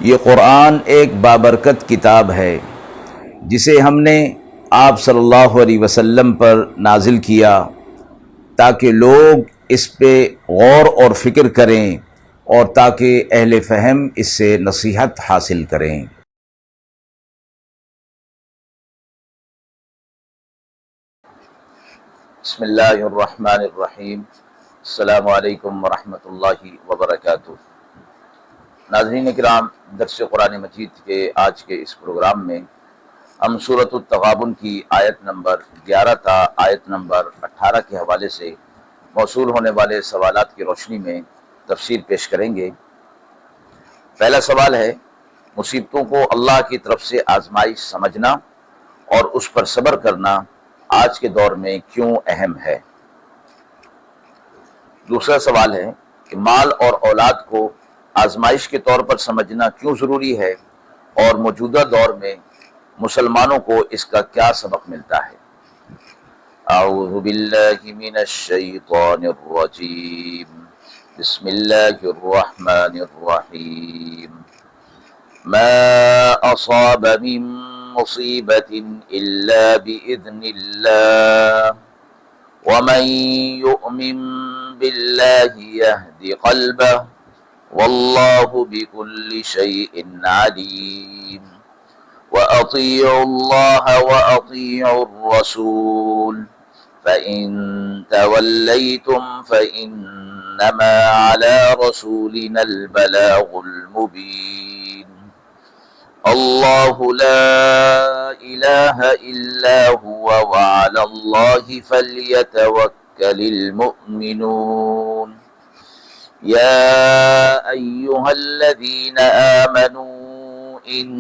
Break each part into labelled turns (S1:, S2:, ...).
S1: یہ قرآن ایک بابرکت کتاب ہے جسے ہم نے آپ صلی اللہ علیہ وسلم پر نازل کیا تاکہ لوگ اس پہ غور اور فکر کریں اور تاکہ اہل فہم اس سے نصیحت حاصل کریں۔ بسم اللہ الرحمن الرحیم۔ السلام علیکم ورحمۃ اللہ وبرکاتہ۔ ناظرین کرام، درس قرآن مجید کے آج کے اس پروگرام میں ہم سورۃ التغابن کی آیت نمبر 11 تا آیت نمبر 18 کے حوالے سے موصول ہونے والے سوالات کی روشنی میں تفسیر پیش کریں گے۔ پہلا سوال ہے، مصیبتوں کو اللہ کی طرف سے آزمائش سمجھنا اور اس پر صبر کرنا آج کے دور میں کیوں اہم ہے؟ دوسرا سوال ہے کہ مال اور اولاد کو آزمائش کے طور پر سمجھنا کیوں ضروری ہے اور موجودہ دور میں مسلمانوں کو اس کا کیا سبق ملتا ہے؟ اعوذ باللہ من الشیطان الرجیم، بسم اللہ الرحمن الرحیم۔ ما اصاب من مصیبت الا باذن اللہ ومن یؤمن باللہ یہد قلبہ واللہ بكل شيء علیم وأطیعوا اللہ وأطیعوا الرسول فإن تولیتم فإنما على رسولنا البلاغ المبین۔ اللہ لا الہ الا هو وعلى اللہ فلیتوکل المؤمنون۔ يا أيها الذين آمنوا إن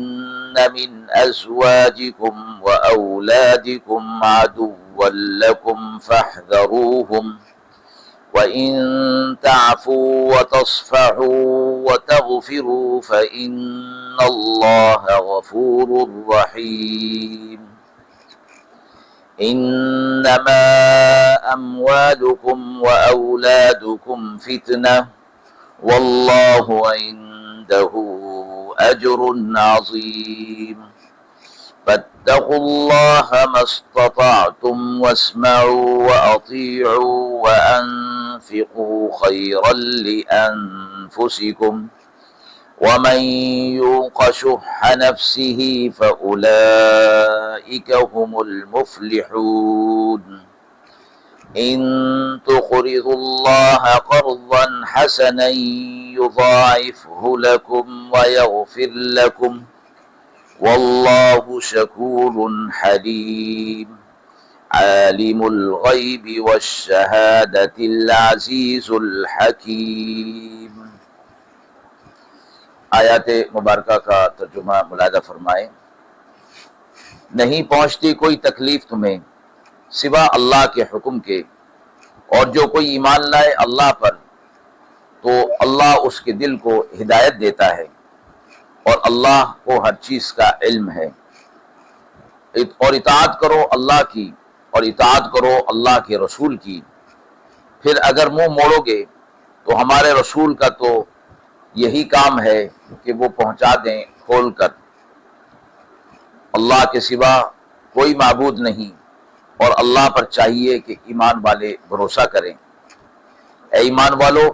S1: من أزواجكم وأولادكم عدوا لكم فاحذروهم وإن تعفوا وتصفحوا وتغفروا فإن الله غفور رحيم۔ انما اموالكم واولادكم فتنة والله عنده اجر عظيم فاتقوا الله ما استطعتم واسمعوا واطيعوا وانفقوا خيرا لانفسكم ومن يوق شح نفسه فأولئك هم المفلحون۔ إن تقرضوا الله قرضا حسنا يضاعفه لكم ويغفر لكم والله شكور حليم۔ عالم الغيب والشهادة العزيز الحكيم۔ آیات مبارکہ کا ترجمہ ملاحظہ فرمائیں۔ نہیں پہنچتی کوئی تکلیف تمہیں سوا اللہ کے حکم کے، اور جو کوئی ایمان لائے اللہ پر تو اللہ اس کے دل کو ہدایت دیتا ہے، اور اللہ کو ہر چیز کا علم ہے۔ اور اطاعت کرو اللہ کی اور اطاعت کرو اللہ کے رسول کی، پھر اگر منہ موڑو گے تو ہمارے رسول کا تو یہی کام ہے کہ وہ پہنچا دیں کھول کر۔ اللہ کے سوا کوئی معبود نہیں، اور اللہ پر چاہیے کہ ایمان والے بھروسہ کریں۔ اے ایمان والو،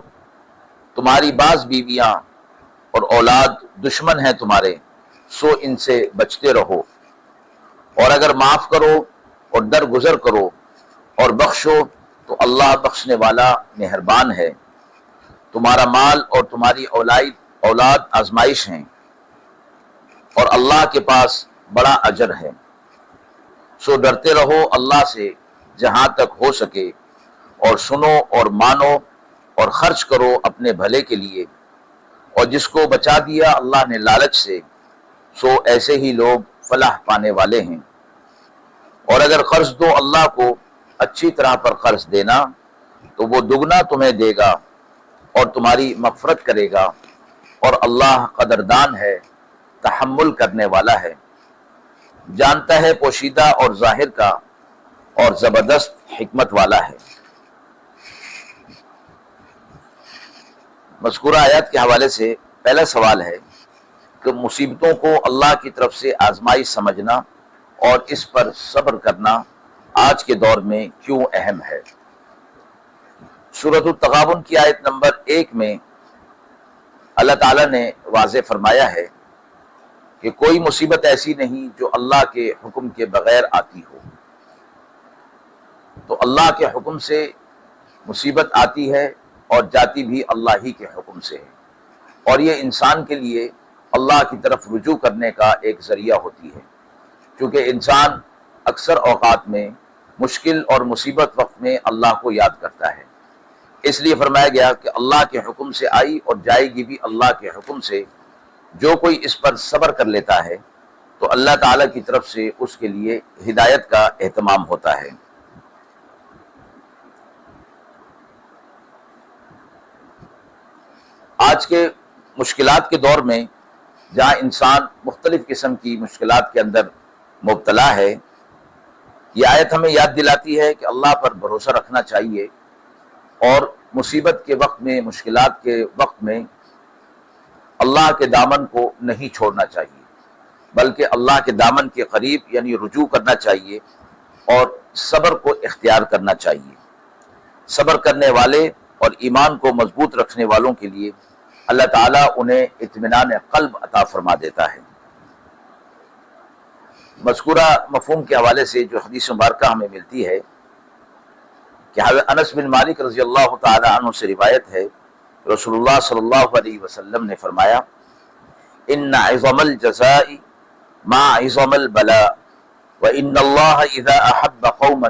S1: تمہاری بعض بیویاں اور اولاد دشمن ہیں تمہارے، سو ان سے بچتے رہو، اور اگر معاف کرو اور درگزر کرو اور بخشو تو اللہ بخشنے والا مہربان ہے۔ تمہارا مال اور تمہاری اولاد آزمائش ہیں، اور اللہ کے پاس بڑا اجر ہے، سو ڈرتے رہو اللہ سے جہاں تک ہو سکے، اور سنو اور مانو اور خرچ کرو اپنے بھلے کے لیے، اور جس کو بچا دیا اللہ نے لالچ سے، سو ایسے ہی لوگ فلاح پانے والے ہیں۔ اور اگر قرض دو اللہ کو اچھی طرح پر قرض دینا تو وہ دگنا تمہیں دے گا اور تمہاری مغفرت کرے گا، اور اللہ قدردان ہے، تحمل کرنے والا ہے، جانتا ہے پوشیدہ اور ظاہر کا، اور زبردست حکمت والا ہے۔ مذکورہ آیات کے حوالے سے پہلا سوال ہے کہ مصیبتوں کو اللہ کی طرف سے آزمائش سمجھنا اور اس پر صبر کرنا آج کے دور میں کیوں اہم ہے۔ سورۃ التغابن کی آیت نمبر 1 میں اللہ تعالیٰ نے واضح فرمایا ہے کہ کوئی مصیبت ایسی نہیں جو اللہ کے حکم کے بغیر آتی ہو۔ تو اللہ کے حکم سے مصیبت آتی ہے اور جاتی بھی اللہ ہی کے حکم سے ہے، اور یہ انسان کے لیے اللہ کی طرف رجوع کرنے کا ایک ذریعہ ہوتی ہے، کیونکہ انسان اکثر اوقات میں مشکل اور مصیبت وقت میں اللہ کو یاد کرتا ہے۔ اس لیے فرمایا گیا کہ اللہ کے حکم سے آئی اور جائے گی بھی اللہ کے حکم سے۔ جو کوئی اس پر صبر کر لیتا ہے تو اللہ تعالیٰ کی طرف سے اس کے لیے ہدایت کا اہتمام ہوتا ہے۔ آج کے مشکلات کے دور میں جہاں انسان مختلف قسم کی مشکلات کے اندر مبتلا ہے، یہ آیت ہمیں یاد دلاتی ہے کہ اللہ پر بھروسہ رکھنا چاہیے اور مصیبت کے وقت میں، مشکلات کے وقت میں اللہ کے دامن کو نہیں چھوڑنا چاہیے، بلکہ اللہ کے دامن کے قریب یعنی رجوع کرنا چاہیے اور صبر کو اختیار کرنا چاہیے۔ صبر کرنے والے اور ایمان کو مضبوط رکھنے والوں کے لیے اللہ تعالیٰ انہیں اطمینان قلب عطا فرما دیتا ہے۔ مذکورہ مفہوم کے حوالے سے جو حدیث مبارکہ ہمیں ملتی ہے کہ حضرت انس بن مالک رضی اللہ تعالی عنہ سے روایت ہے، رسول اللہ صلی اللہ علیہ وسلم نے فرمایا، ان عظم الجزاء مع عظم البلاء وان اللہ اذا احب قوما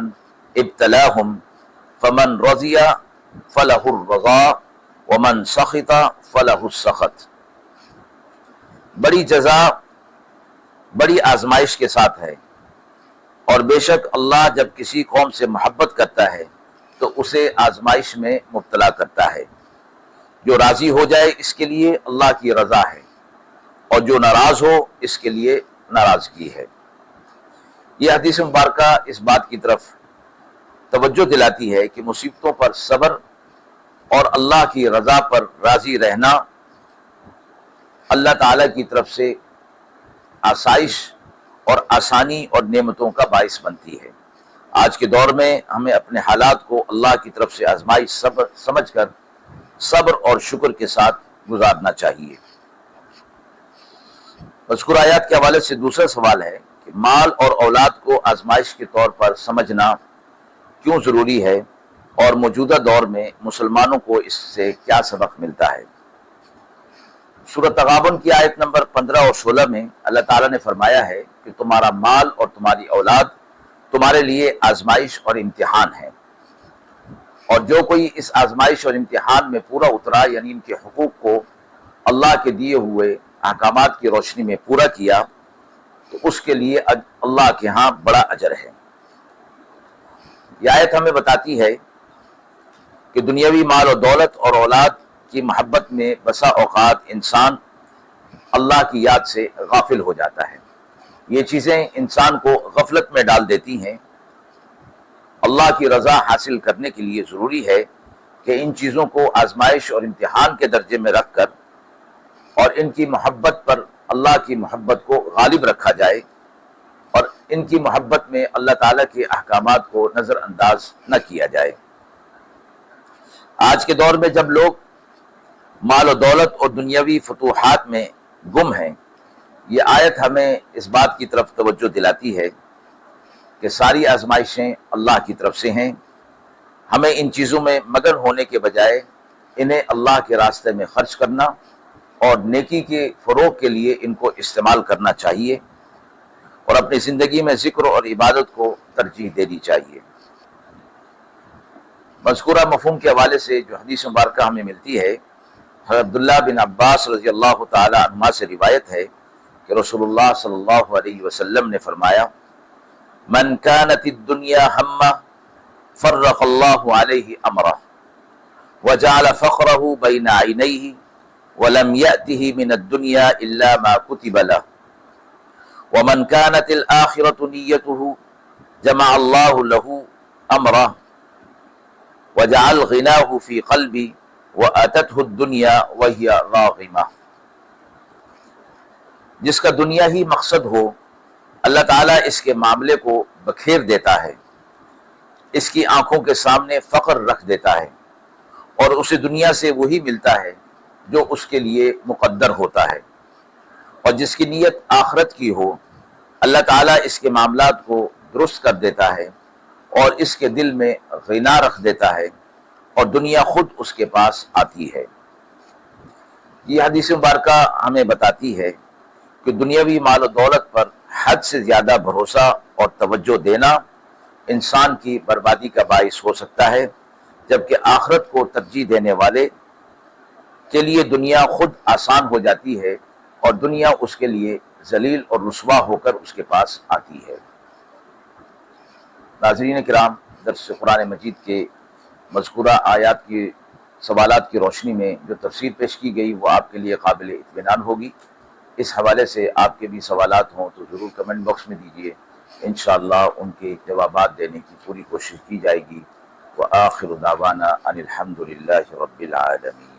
S1: ابتلاهم فمن رضی فلہ الرضا ومن سخط فلہ السخط۔ بڑی جزا بڑی آزمائش کے ساتھ ہے، اور بے شک اللہ جب کسی قوم سے محبت کرتا ہے تو اسے آزمائش میں مبتلا کرتا ہے۔ جو راضی ہو جائے اس کے لیے اللہ کی رضا ہے، اور جو ناراض ہو اس کے لیے ناراضگی ہے۔ یہ حدیث مبارکہ اس بات کی طرف توجہ دلاتی ہے کہ مصیبتوں پر صبر اور اللہ کی رضا پر راضی رہنا اللہ تعالیٰ کی طرف سے آسائش اور آسانی اور نعمتوں کا باعث بنتی ہے۔ آج کے دور میں ہمیں اپنے حالات کو اللہ کی طرف سے آزمائش صبر سمجھ کر صبر اور شکر کے ساتھ گزارنا چاہیے۔ مذکورہ آیات کے حوالے سے دوسرا سوال ہے کہ مال اور اولاد کو آزمائش کے طور پر سمجھنا کیوں ضروری ہے، اور موجودہ دور میں مسلمانوں کو اس سے کیا سبق ملتا ہے۔ سورۃ تغابن کی آیت نمبر 15 اور 16 میں اللہ تعالیٰ نے فرمایا ہے کہ تمہارا مال اور تمہاری اولاد تمہارے لیے آزمائش اور امتحان ہے، اور جو کوئی اس آزمائش اور امتحان میں پورا اترا یعنی ان کے حقوق کو اللہ کے دیے ہوئے احکامات کی روشنی میں پورا کیا تو اس کے لیے اللہ کے ہاں بڑا اجر ہے۔ یہ آیت ہمیں بتاتی ہے کہ دنیاوی مال و دولت اور اولاد کی محبت میں بسا اوقات انسان اللہ کی یاد سے غافل ہو جاتا ہے۔ یہ چیزیں انسان کو غفلت میں ڈال دیتی ہیں۔ اللہ کی رضا حاصل کرنے کے لیے ضروری ہے کہ ان چیزوں کو آزمائش اور امتحان کے درجے میں رکھ کر اور ان کی محبت پر اللہ کی محبت کو غالب رکھا جائے، اور ان کی محبت میں اللہ تعالیٰ کے احکامات کو نظر انداز نہ کیا جائے۔ آج کے دور میں جب لوگ مال و دولت اور دنیاوی فتوحات میں گم ہیں، یہ آیت ہمیں اس بات کی طرف توجہ دلاتی ہے کہ ساری آزمائشیں اللہ کی طرف سے ہیں۔ ہمیں ان چیزوں میں مگن ہونے کے بجائے انہیں اللہ کے راستے میں خرچ کرنا اور نیکی کے فروغ کے لیے ان کو استعمال کرنا چاہیے، اور اپنی زندگی میں ذکر اور عبادت کو ترجیح دینی چاہیے۔ مذکورہ مفہوم کے حوالے سے جو حدیث مبارکہ ہمیں ملتی ہے، حضرت عبداللہ بن عباس رضی اللہ تعالی عنہما سے روایت ہے کہ رسول اللہ صلی اللہ علیہ وسلم نے فرمایا، من كانت الدنيا همه فرق الله عليه امره وجعل فخره بين عينيه ولم يأته من الدنيا الا ما كتب له ومن كانت الآخرة نيته جمع الله له امره وجعل غناه في قلبه واتته الدنيا وهي راغمه۔ جس کا دنیا ہی مقصد ہو، اللہ تعالیٰ اس کے معاملے کو بکھیر دیتا ہے، اس کی آنکھوں کے سامنے فقر رکھ دیتا ہے، اور اسے دنیا سے وہی ملتا ہے جو اس کے لیے مقدر ہوتا ہے۔ اور جس کی نیت آخرت کی ہو، اللہ تعالیٰ اس کے معاملات کو درست کر دیتا ہے اور اس کے دل میں غنا رکھ دیتا ہے، اور دنیا خود اس کے پاس آتی ہے۔ یہ حدیث مبارکہ ہمیں بتاتی ہے کہ دنیاوی مال و دولت پر حد سے زیادہ بھروسہ اور توجہ دینا انسان کی بربادی کا باعث ہو سکتا ہے، جبکہ آخرت کو ترجیح دینے والے کے لیے دنیا خود آسان ہو جاتی ہے اور دنیا اس کے لیے ذلیل اور رسوا ہو کر اس کے پاس آتی ہے۔ ناظرین کرام، درس قرآن مجید کے مذکورہ آیات کی سوالات کی روشنی میں جو تفسیر پیش کی گئی وہ آپ کے لیے قابل اطمینان ہوگی۔ اس حوالے سے آپ کے بھی سوالات ہوں تو ضرور کمنٹ باکس میں دیجیے، انشاءاللہ ان کے جوابات دینے کی پوری کوشش کی جائے گی۔ وآخر دعوانا ان الحمد للہ رب العالمین۔